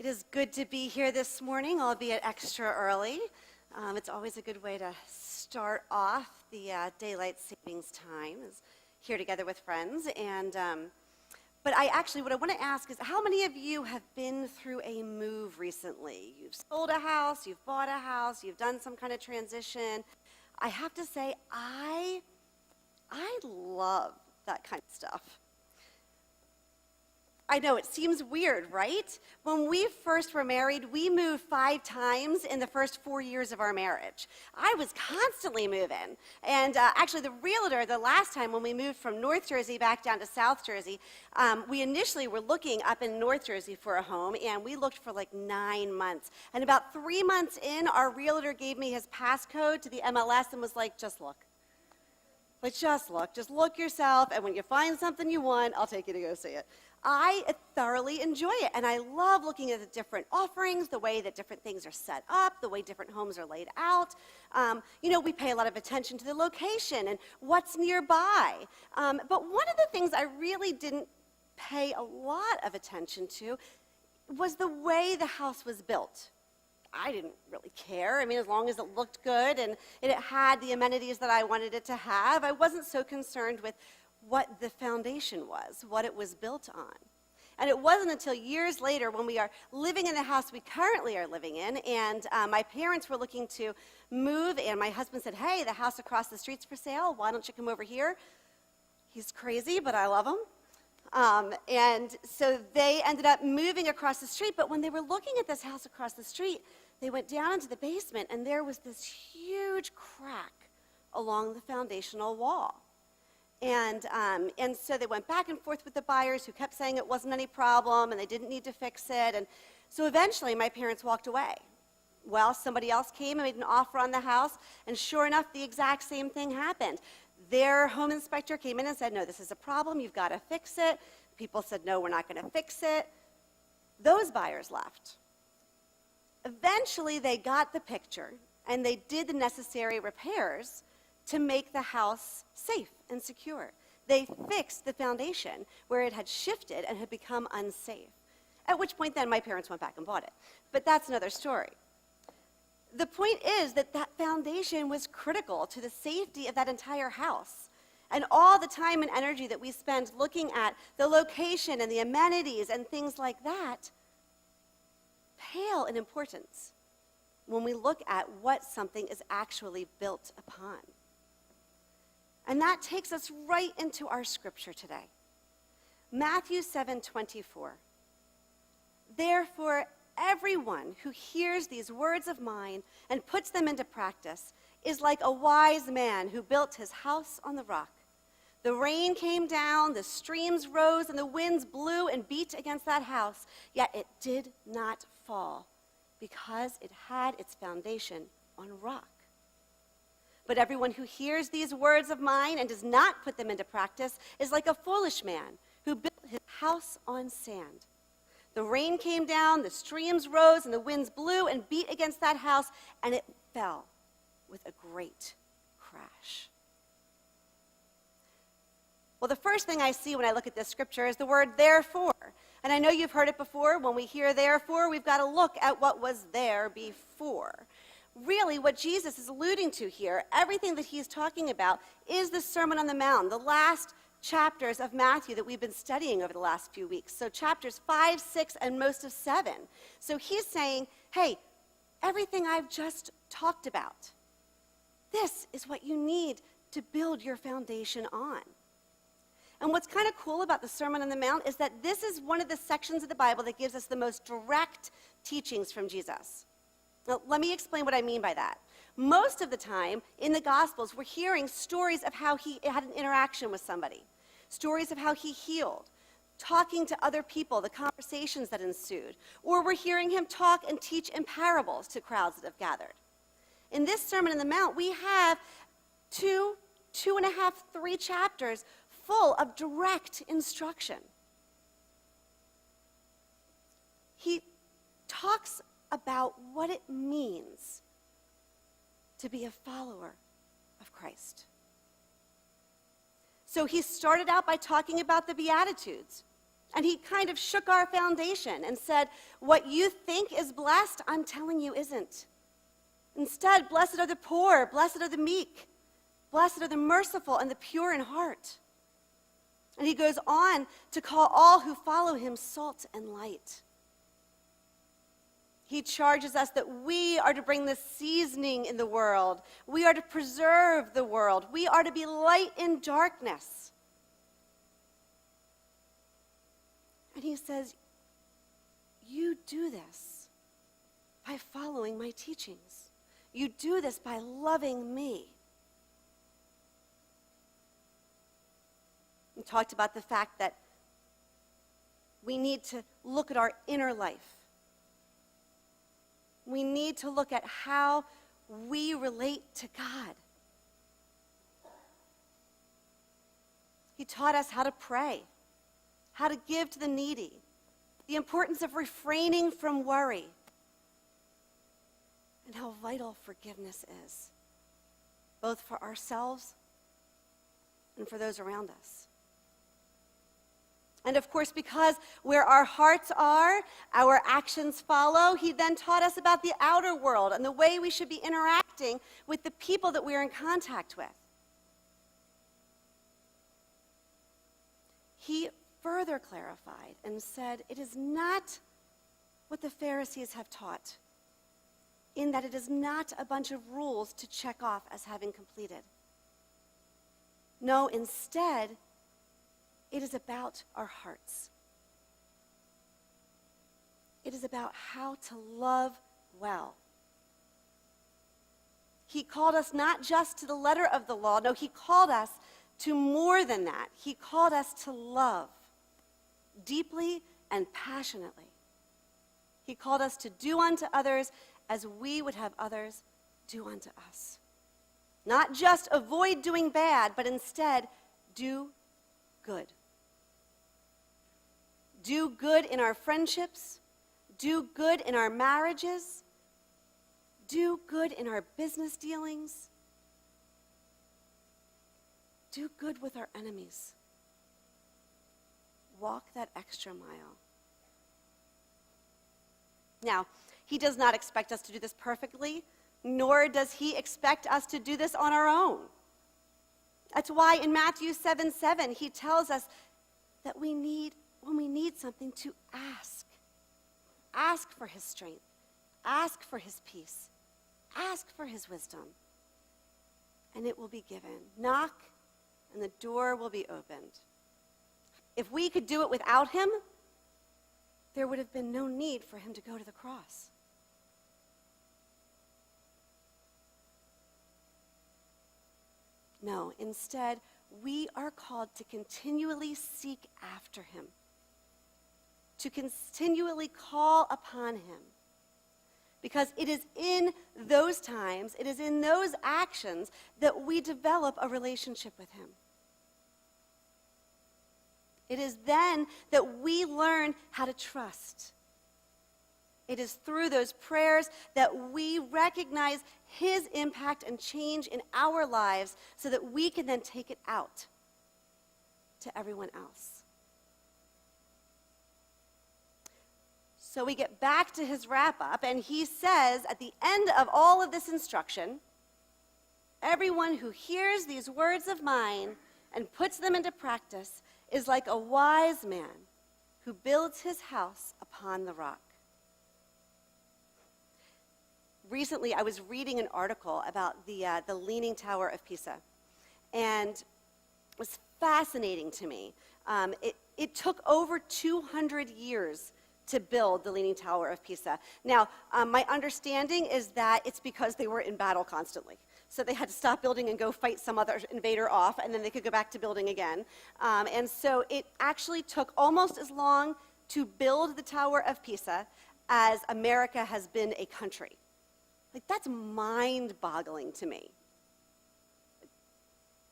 It is good to be here this morning, albeit extra early. It's always a good way to start off the daylight savings time, is here together with friends. But what I want to ask is, how many of you have been through a move recently? You've sold a house, you've bought a house, you've done some kind of transition. I have to say, I love that kind of stuff. I know, it seems weird, right? When we first were married, we moved 5 times in the first 4 years of our marriage. I was constantly moving. And actually, the realtor, the last time when we moved from North Jersey back down to South Jersey, we initially were looking up in North Jersey for a home, and we looked for like 9 months. And about 3 months in, our realtor gave me his passcode to the MLS and was like, just look. Like, just look yourself, and when you find something you want, I'll take you to go see it. I thoroughly enjoy it, and I love looking at the different offerings, the way that different things are set up, the way different homes are laid out. We pay a lot of attention to the location and what's nearby. But one of the things I really didn't pay a lot of attention to was the way the house was built. I didn't really care. I mean, as long as it looked good and it had the amenities that I wanted it to have, I wasn't so concerned with what the foundation was, what it was built on. And it wasn't until years later when we are living in the house we currently are living in, and my parents were looking to move, and my husband said, hey, the house across the street's for sale. Why don't you come over here? He's crazy, but I love him. And so they ended up moving across the street, but when they were looking at this house across the street, they went down into the basement, and there was this huge crack along the foundational wall. And so they went back and forth with the buyers who kept saying it wasn't any problem and they didn't need to fix it. And so eventually my parents walked away. Well, somebody else came and made an offer on the house, and sure enough, the exact same thing happened. Their home inspector came in and said, no, this is a problem, you've got to fix it. People said, no, we're not going to fix it. Those buyers left. Eventually, they got the picture, and they did the necessary repairs to make the house safe and secure. They fixed the foundation where it had shifted and had become unsafe. At which point then my parents went back and bought it. But that's another story. The point is that that foundation was critical to the safety of that entire house. And all the time and energy that we spend looking at the location and the amenities and things like that pale in importance when we look at what something is actually built upon. And that takes us right into our scripture today. Matthew 7:24. Therefore, everyone who hears these words of mine and puts them into practice is like a wise man who built his house on the rock. The rain came down, the streams rose, and the winds blew and beat against that house, yet it did not fall because it had its foundation on rock. But everyone who hears these words of mine and does not put them into practice is like a foolish man who built his house on sand. The rain came down, the streams rose, and the winds blew and beat against that house, and it fell with a great crash. Well, the first thing I see when I look at this scripture is the word therefore. And I know you've heard it before. When we hear therefore, we've got to look at what was there before. Really, what Jesus is alluding to here, everything that he's talking about, is the Sermon on the Mount, the last chapters of Matthew that we've been studying over the last few weeks. So chapters 5, 6, and most of 7. So he's saying, hey, everything I've just talked about, this is what you need to build your foundation on. And what's kind of cool about the Sermon on the Mount is that this is one of the sections of the Bible that gives us the most direct teachings from Jesus. Now, let me explain what I mean by that. Most of the time in the Gospels, we're hearing stories of how he had an interaction with somebody, stories of how he healed, talking to other people, the conversations that ensued, or we're hearing him talk and teach in parables to crowds that have gathered. In this Sermon on the Mount, we have 2.5, 3 chapters full of direct instruction. He talks about what it means to be a follower of Christ. So he started out by talking about the Beatitudes. And he kind of shook our foundation and said, what you think is blessed, I'm telling you isn't. Instead, blessed are the poor, blessed are the meek, blessed are the merciful and the pure in heart. And he goes on to call all who follow him salt and light. He charges us that we are to bring the seasoning in the world. We are to preserve the world. We are to be light in darkness. And he says, you do this by following my teachings. You do this by loving me. We talked about the fact that we need to look at our inner life. We need to look at how we relate to God. He taught us how to pray, how to give to the needy, the importance of refraining from worry, and how vital forgiveness is, both for ourselves and for those around us. And of course, because where our hearts are, our actions follow, he then taught us about the outer world and the way we should be interacting with the people that we're in contact with. He further clarified and said, it is not what the Pharisees have taught, in that it is not a bunch of rules to check off as having completed. No, instead, it is about our hearts. It is about how to love well. He called us not just to the letter of the law. No, he called us to more than that. He called us to love deeply and passionately. He called us to do unto others as we would have others do unto us. Not just avoid doing bad, but instead do good. Do good in our friendships. Do good in our marriages. Do good in our business dealings. Do good with our enemies. Walk that extra mile. Now, he does not expect us to do this perfectly, nor does he expect us to do this on our own. That's why in Matthew 7:7, he tells us that when we need something, to ask. Ask for his strength. Ask for his peace. Ask for his wisdom. And it will be given. Knock, and the door will be opened. If we could do it without him, there would have been no need for him to go to the cross. No, instead, we are called to continually seek after him, to continually call upon him. Because it is in those times, it is in those actions that we develop a relationship with him. It is then that we learn how to trust. It is through those prayers that we recognize his impact and change in our lives so that we can then take it out to everyone else. So we get back to his wrap-up, and he says at the end of all of this instruction, everyone who hears these words of mine and puts them into practice is like a wise man who builds his house upon the rock. Recently, I was reading an article about the Leaning Tower of Pisa, and it was fascinating to me. It took over 200 years to build the Leaning Tower of Pisa. Now, my understanding is that it's because they were in battle constantly. So they had to stop building and go fight some other invader off, and then they could go back to building again. And so it actually took almost as long to build the Tower of Pisa as America has been a country. Like, that's mind-boggling to me.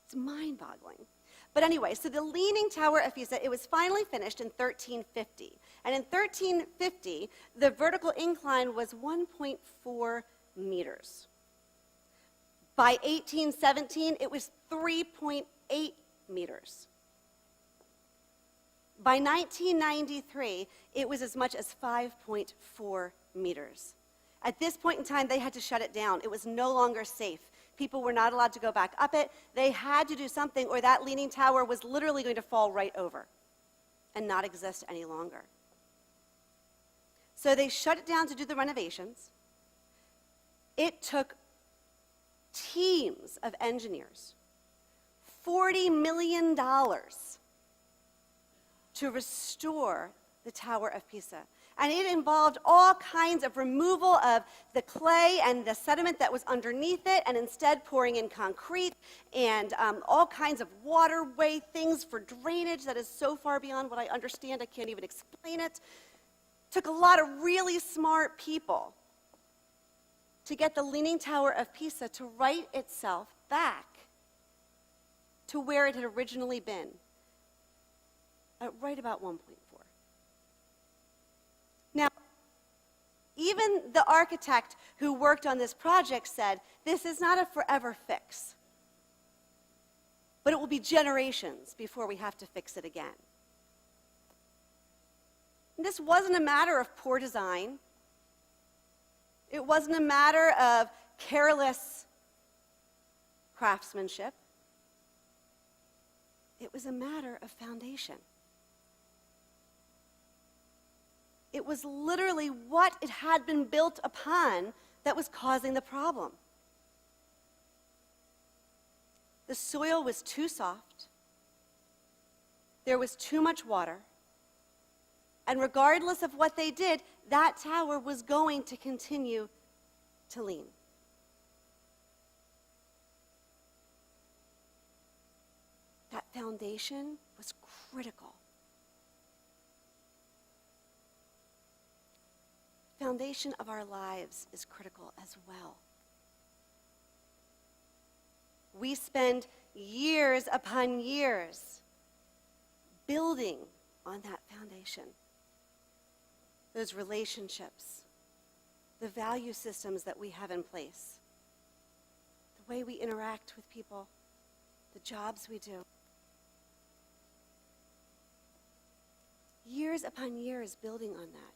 It's mind-boggling. But anyway, so the Leaning Tower of Pisa, it was finally finished in 1350. And in 1350, the vertical incline was 1.4 meters. By 1817, it was 3.8 meters. By 1993, it was as much as 5.4 meters. At this point in time, they had to shut it down. It was no longer safe. People were not allowed to go back up it. They had to do something, or that leaning tower was literally going to fall right over and not exist any longer. So they shut it down to do the renovations. It took teams of engineers, $40 million to restore the Tower of Pisa. And it involved all kinds of removal of the clay and the sediment that was underneath it, and instead pouring in concrete and all kinds of waterway things for drainage that is so far beyond what I understand, I can't even explain it. Took a lot of really smart people to get the Leaning Tower of Pisa to right itself back to where it had originally been, at right about 1.4. Now, even the architect who worked on this project said, this is not a forever fix, but it will be generations before we have to fix it again. And this wasn't a matter of poor design. It wasn't a matter of careless craftsmanship. It was a matter of foundation. It was literally what it had been built upon that was causing the problem. The soil was too soft. There was too much water. And regardless of what they did, that tower was going to continue to lean. That foundation was critical. Foundation of our lives is critical as well. We spend years upon years building on that foundation. Those relationships, the value systems that we have in place, the way we interact with people, the jobs we do. Years upon years building on that.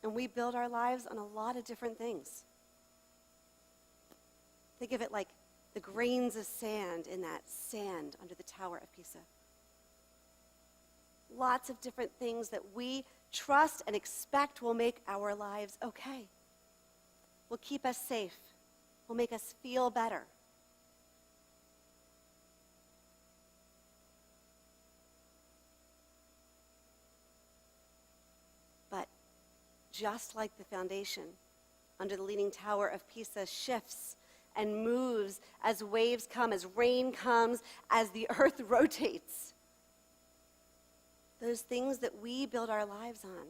And we build our lives on a lot of different things. Think of it like the grains of sand in that sand under the Tower of Pisa. Lots of different things that we trust and expect will make our lives okay. Will keep us safe. Will make us feel better. But just like the foundation under the Leaning Tower of Pisa shifts and moves as waves come, as rain comes, as the earth rotates, those things that we build our lives on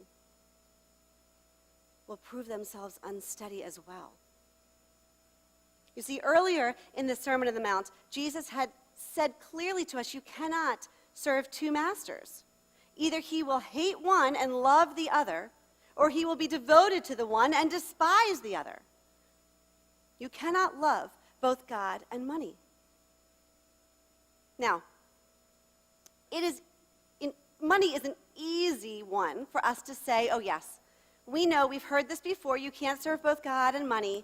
will prove themselves unsteady as well. You see, earlier in the Sermon on the Mount, Jesus had said clearly to us, you cannot serve two masters. Either he will hate one and love the other, or he will be devoted to the one and despise the other. You cannot love both God and money. Now, money is an easy one for us to say, oh yes, we know, we've heard this before, you can't serve both God and money.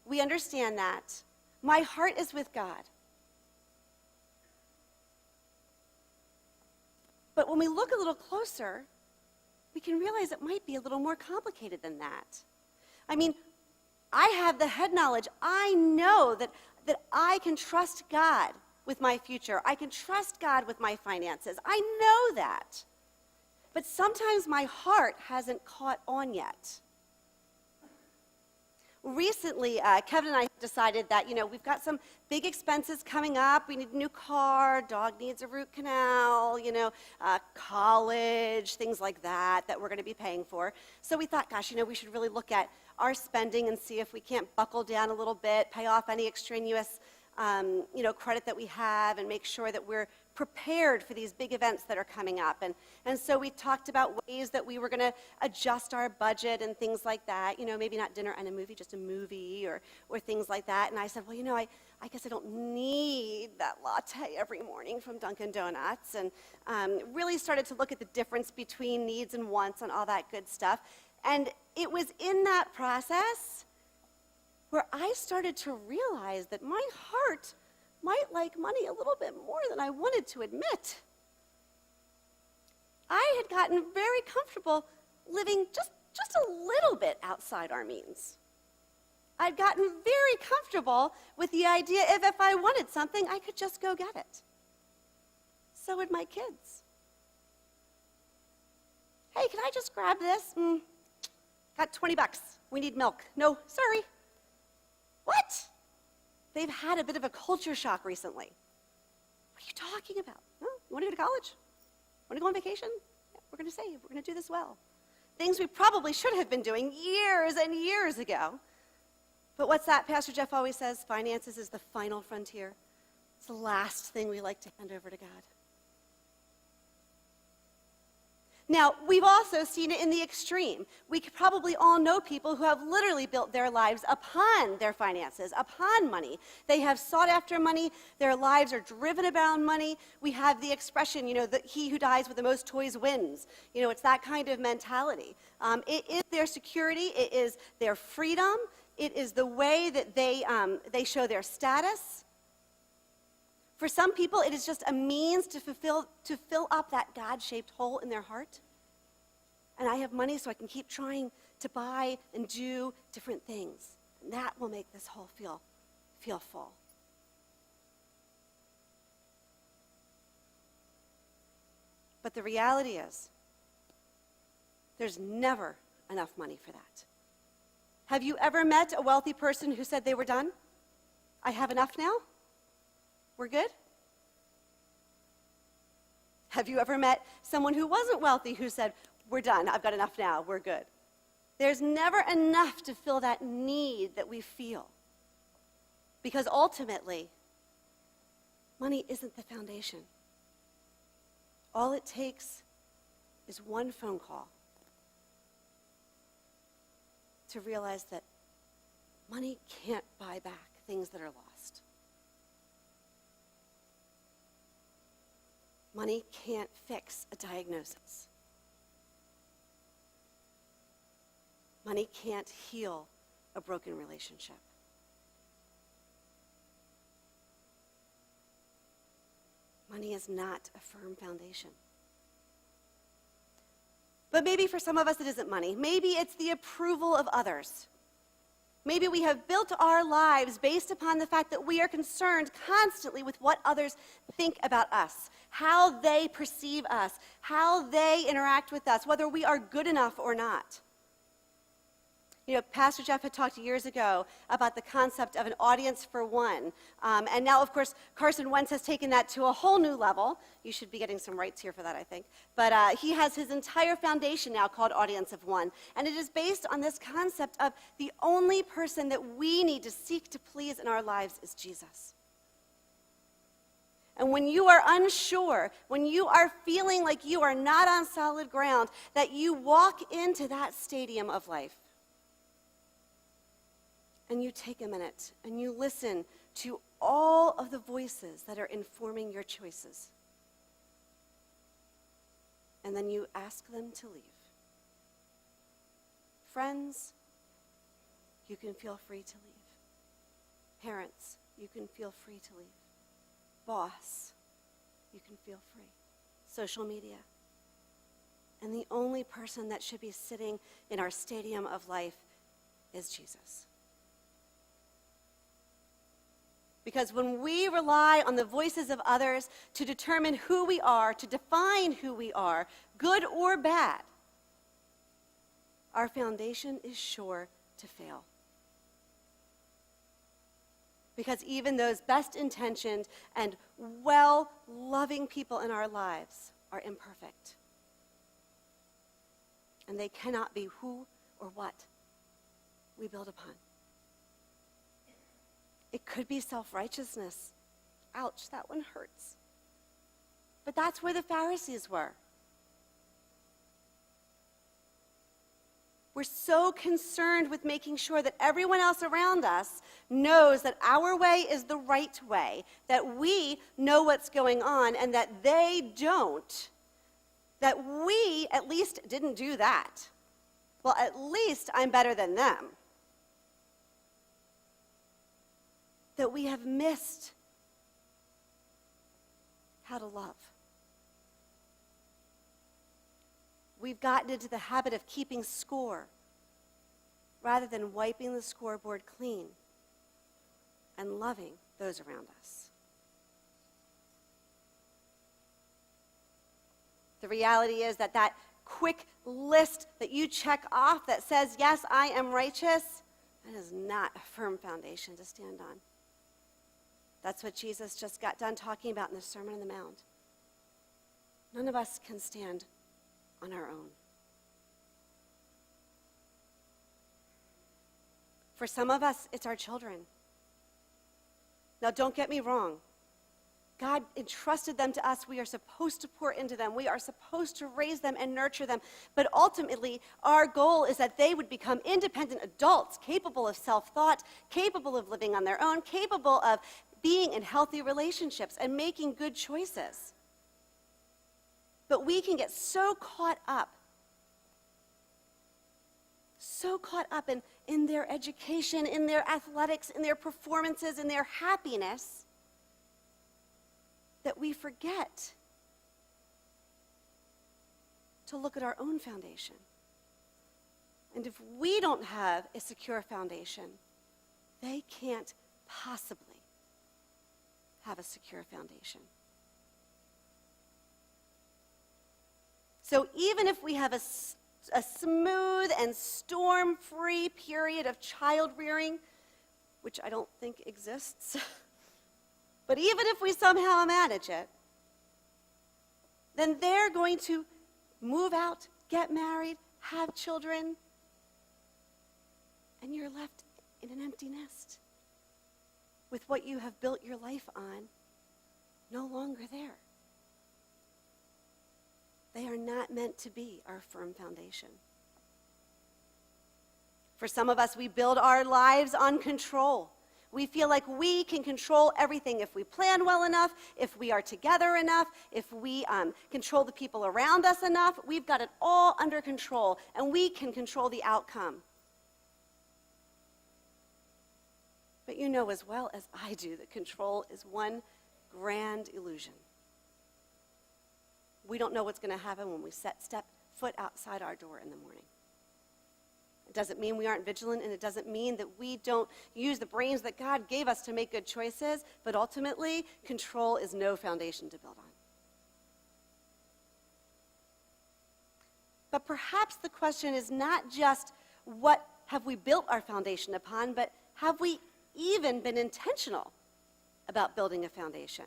We understand that. My heart is with God. But when we look a little closer, we can realize it might be a little more complicated than that. I mean, I have the head knowledge. I know that I can trust God with my future. I can trust God with my finances. I know that. But sometimes my heart hasn't caught on yet. Recently, Kevin and I decided that, we've got some big expenses coming up. We need a new car, dog needs a root canal, college, things like that we're going to be paying for. So we thought, gosh, we should really look at our spending and see if we can't buckle down a little bit, pay off any extraneous, credit that we have, and make sure that we're prepared for these big events that are coming up. And so we talked about ways that we were going to adjust our budget and things like that. Maybe not dinner and a movie, just a movie or things like that. And I said, well, I guess I don't need that latte every morning from Dunkin' Donuts. And really started to look at the difference between needs and wants and all that good stuff. And it was in that process where I started to realize that my heart might like money a little bit more than I wanted to admit. I had gotten very comfortable living just a little bit outside our means. I'd gotten very comfortable with the idea if I wanted something, I could just go get it. So would my kids. Hey, can I just grab this? Got $20. We need milk. No, sorry. What? They've had a bit of a culture shock recently. What are you talking about? No? You want to go to college? Want to go on vacation? Yeah, we're going to save. We're going to do this well. Things we probably should have been doing years and years ago. But what's that Pastor Jeff always says? Finances is the final frontier. It's the last thing we like to hand over to God. Now, we've also seen it in the extreme. We could probably all know people who have literally built their lives upon their finances, upon money. They have sought after money. Their lives are driven around money. We have the expression, that he who dies with the most toys wins. It's that kind of mentality. It is their security. It is their freedom. It is the way that they show their status. For some people, it is just a means to fill up that God-shaped hole in their heart. And I have money so I can keep trying to buy and do different things. And that will make this hole feel full. But the reality is, there's never enough money for that. Have you ever met a wealthy person who said they were done? I have enough now? We're good? Have you ever met someone who wasn't wealthy who said, we're done, I've got enough now, we're good? There's never enough to fill that need that we feel. Because ultimately, money isn't the foundation. All it takes is one phone call to realize that money can't buy back things that are lost. Money can't fix a diagnosis. Money can't heal a broken relationship. Money is not a firm foundation. But maybe for some of us it isn't money. Maybe it's the approval of others. Maybe we have built our lives based upon the fact that we are concerned constantly with what others think about us, how they perceive us, how they interact with us, whether we are good enough or not. Pastor Jeff had talked years ago about the concept of an audience for one. And now, of course, Carson Wentz has taken that to a whole new level. You should be getting some rights here for that, I think. But he has his entire foundation now called Audience of One. And it is based on this concept of the only person that we need to seek to please in our lives is Jesus. And when you are unsure, when you are feeling like you are not on solid ground, that you walk into that stadium of life. And you take a minute and you listen to all of the voices that are informing your choices. And then you ask them to leave. Friends, you can feel free to leave. Parents, you can feel free to leave. Boss, you can feel free. Social media. And the only person that should be sitting in our stadium of life is Jesus. Because when we rely on the voices of others to determine who we are, to define who we are, good or bad, our foundation is sure to fail. Because even those best intentioned and well-loving people in our lives are imperfect. And they cannot be who or what we build upon. It could be self-righteousness. Ouch, that one hurts. But that's where the Pharisees were. We're so concerned with making sure that everyone else around us knows that our way is the right way, that we know what's going on, and that they don't, that we at least didn't do that. Well, at least I'm better than them. That we have missed how to love. We've gotten into the habit of keeping score rather than wiping the scoreboard clean and loving those around us. The reality is that quick list that you check off that says, yes, I am righteous, that is not a firm foundation to stand on. That's what Jesus just got done talking about in the Sermon on the Mount. None of us can stand on our own. For some of us, it's our children. Now, don't get me wrong. God entrusted them to us. We are supposed to pour into them. We are supposed to raise them and nurture them. But ultimately, our goal is that they would become independent adults, capable of self-thought, capable of living on their own, capable of being in healthy relationships and making good choices. But we can get so caught up in their education, in their athletics, in their performances, in their happiness, that we forget to look at our own foundation. And if we don't have a secure foundation, they can't possibly have a secure foundation. So even if we have a smooth and storm-free period of child rearing, which I don't think exists, but even if we somehow manage it, then they're going to move out, get married, have children, and you're left in an empty nest with what you have built your life on no longer there. They are not meant to be our firm foundation. For some of us, we build our lives on control. We feel like we can control everything if we plan well enough, if we are together enough, if we control the people around us enough. We've got it all under control, and we can control the outcome. But you know as well as I do that control is one grand illusion. We don't know what's going to happen when we step foot outside our door in the morning. It doesn't mean we aren't vigilant, and it doesn't mean that we don't use the brains that God gave us to make good choices, but ultimately, control is no foundation to build on. But perhaps the question is not just what have we built our foundation upon, but have we even been intentional about building a foundation?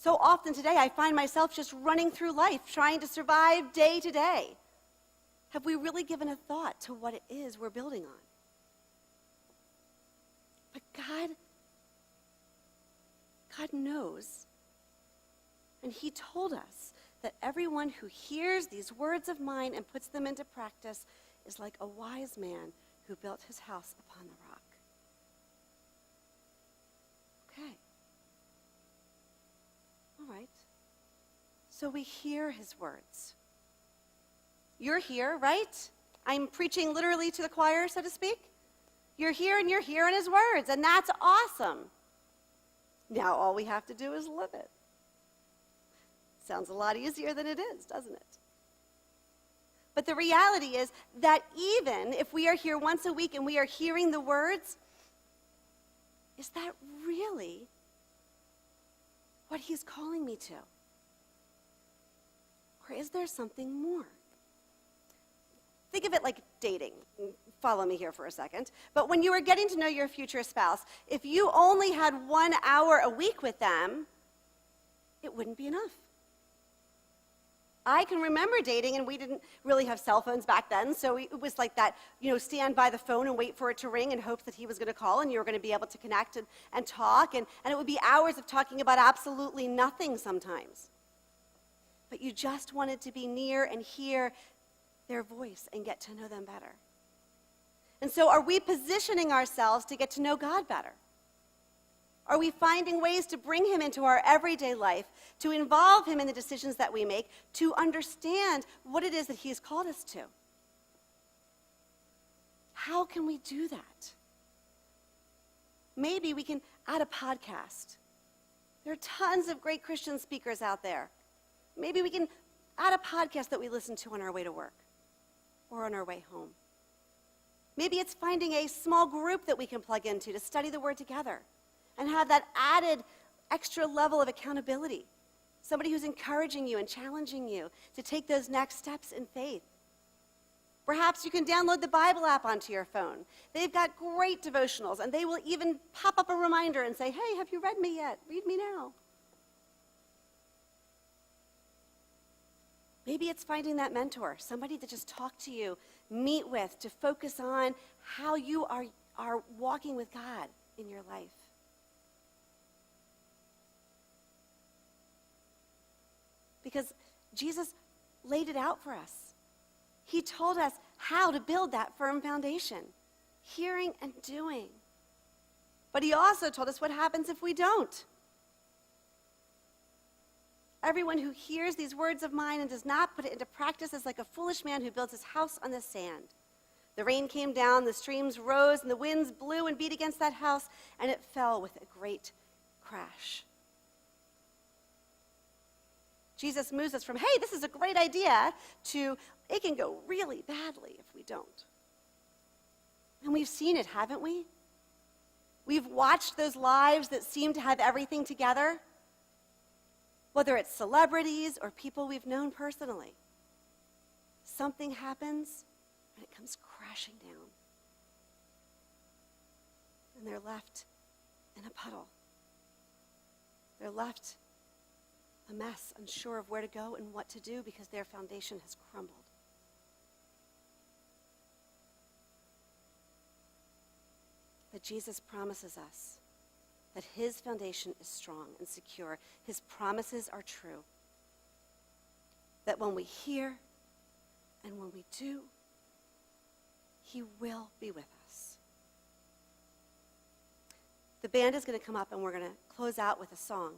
So often today, I find myself just running through life, trying to survive day to day. Have we really given a thought to what it is we're building on? But God knows, and He told us that everyone who hears these words of mine and puts them into practice is like a wise man who built his house upon the rock. Okay. All right. So we hear His words. You're here, right? I'm preaching literally to the choir, so to speak. You're here and you're hearing His words, and that's awesome. Now all we have to do is live it. Sounds a lot easier than it is, doesn't it? But the reality is that even if we are here once a week and we are hearing the words, is that really what He's calling me to? Or is there something more? Think of it like dating. Follow me here for a second. But when you were getting to know your future spouse, if you only had 1 hour a week with them, it wouldn't be enough. I can remember dating, and we didn't really have cell phones back then, so it was like that, stand by the phone and wait for it to ring and hope that he was going to call and you were going to be able to connect and talk, and it would be hours of talking about absolutely nothing sometimes. But you just wanted to be near and hear their voice and get to know them better. And so are we positioning ourselves to get to know God better? Are we finding ways to bring him into our everyday life, to involve him in the decisions that we make, to understand what it is that he's called us to? How can we do that? Maybe we can add a podcast. There are tons of great Christian speakers out there. Maybe we can add a podcast that we listen to on our way to work or on our way home. Maybe it's finding a small group that we can plug into to study the Word together and have that added extra level of accountability. Somebody who's encouraging you and challenging you to take those next steps in faith. Perhaps you can download the Bible app onto your phone. They've got great devotionals, and they will even pop up a reminder and say, hey, have you read me yet? Read me now. Maybe it's finding that mentor, somebody to just talk to you, meet with, to focus on how you are walking with God in your life. Because Jesus laid it out for us. He told us how to build that firm foundation, hearing and doing. But he also told us what happens if we don't. Everyone who hears these words of mine and does not put it into practice is like a foolish man who builds his house on the sand. The rain came down, the streams rose, and the winds blew and beat against that house, and it fell with a great crash. Jesus moves us from, hey, this is a great idea, to it can go really badly if we don't. And we've seen it, haven't we? We've watched those lives that seem to have everything together, whether it's celebrities or people we've known personally. Something happens, and it comes crashing down. And they're left in a puddle. They're left a mess, unsure of where to go and what to do because their foundation has crumbled. But Jesus promises us that his foundation is strong and secure. His promises are true. That when we hear and when we do, he will be with us. The band is going to come up and we're going to close out with a song.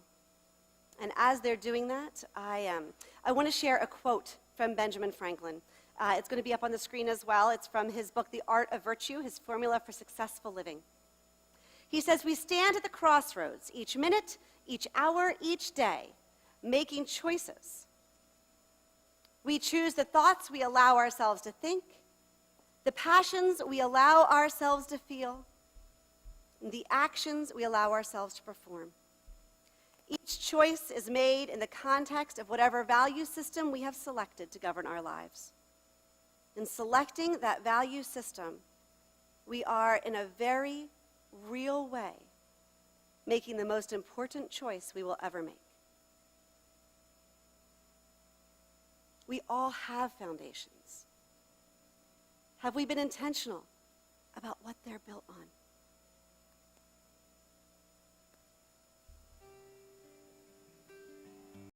And as they're doing that, I want to share a quote from Benjamin Franklin. It's going to be up on the screen as well. It's from his book, The Art of Virtue, his formula for successful living. He says, we stand at the crossroads each minute, each hour, each day, making choices. We choose the thoughts we allow ourselves to think, the passions we allow ourselves to feel, and the actions we allow ourselves to perform. Each choice is made in the context of whatever value system we have selected to govern our lives. In selecting that value system, we are in a very real way making the most important choice we will ever make. We all have foundations. Have we been intentional about what they're built on?